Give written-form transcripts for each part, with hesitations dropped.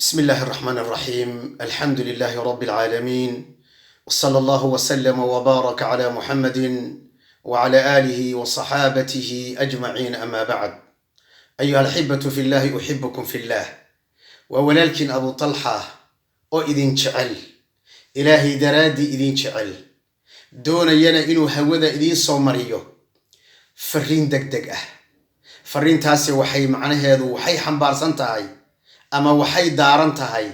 بسم الله الرحمن الرحيم. الحمد لله رب العالمين، وصلى الله وسلم وبارك على محمد وعلى آله وصحابته أجمعين. أما بعد، أيها الأحبة في الله، أحبكم في الله. وولكن أبو طلحة إذن شعل إلهي درادي إذن شعل دون ينا إنو هوذا إذن صومريو فرين دق فرين تاسي وحي معنى هذا وحي حنبار سنتهاي أما وحي داران تهاي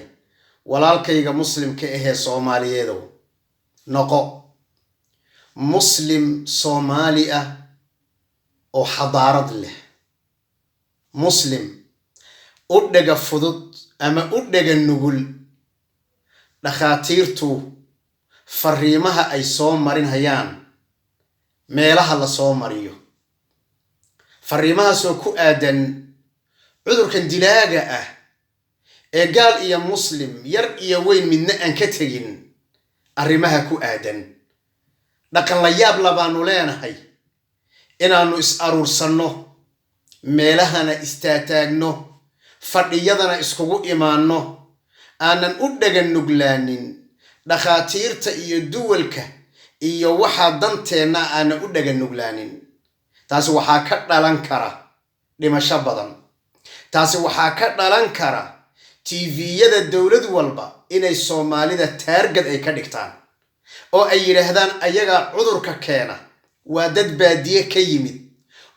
walaalkayga muslimka ahee Soomaaliyeedo noqo muslim Soomaali ah oo xadaarad leh, muslim u dhaga fudud ama u dhaga nugul dhakhaatiirtu fariimaha ay soo marin hayaan meelaha la soo mariyo, fariimahaas oo ku aadan cudurkan dilaaga ah ee gaal iyo muslim yar iyo weyn midna aan ka tagin arrimaha ku aadan. dhaqan la yaab labaanu leenahay inaanu is aruursanno, meelahana istaataagno, fadhiyadana iskugu imaanno, aanan u dhagan nuglaanin dhakhaatiirta iyo duwalka iyo waxa danteenna aanan u dhagan nuglaanin. taasi waxaa ka dhalan kara dhimasho badan, taasi waxaa ka dhalan kara TV-yada dawlad walba inay Soomaalida taargad ay ka dhigtaan oo ay yiraahdaan ayaga cudurka keena waa dad baadiye ka yimid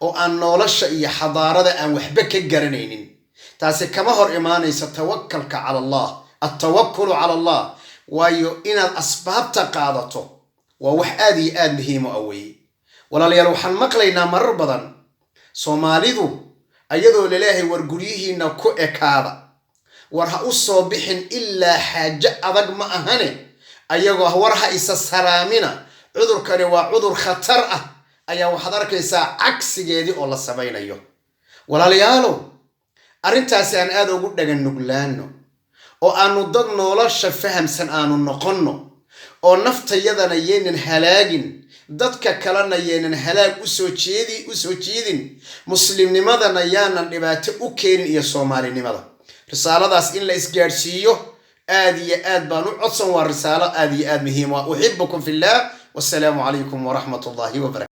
oo aan nolosha iyo xadaarada aan waxba ka garanaynin. taasi kama hor imaanaysa tawakkalka cala Allah, at-tawakkul cala Allah, waayo inaad asbaabta qaadato waa wax aad iyo aad muhiim u ah. walaalayaal, waxaan maqlaynaa marar badan Soomaalidu ayadoo leeyahay war guryihiina ku ekaada, war ha u soo bixin ilaa xaaje adag ma ahane, ayagoo war ha isa salaamina, cudurkani waa cudur khatar ah, ayaa waxaad arkaysaa cagsigeedii oo la samaynayo. walaalayaalow, arrintaasi aan aad ugu dhagan nuglaano oo aanu dad nolosha fahamsan aanu noqonno, oo naftayadana yeenan halaagin, dadka kalena yeenan halaag u soo jeedin, muslimnimadana yaanan dhibaato u keenin iyo Soomaalinimada. risaaladaas in la isgaarsiiyo aad iyo aad baan u codsan, waa risaalo aad iyo aad muhiim ah. uxibukum fillah, wassalaamu calaykum waraxmatullaahi wabarakatuh.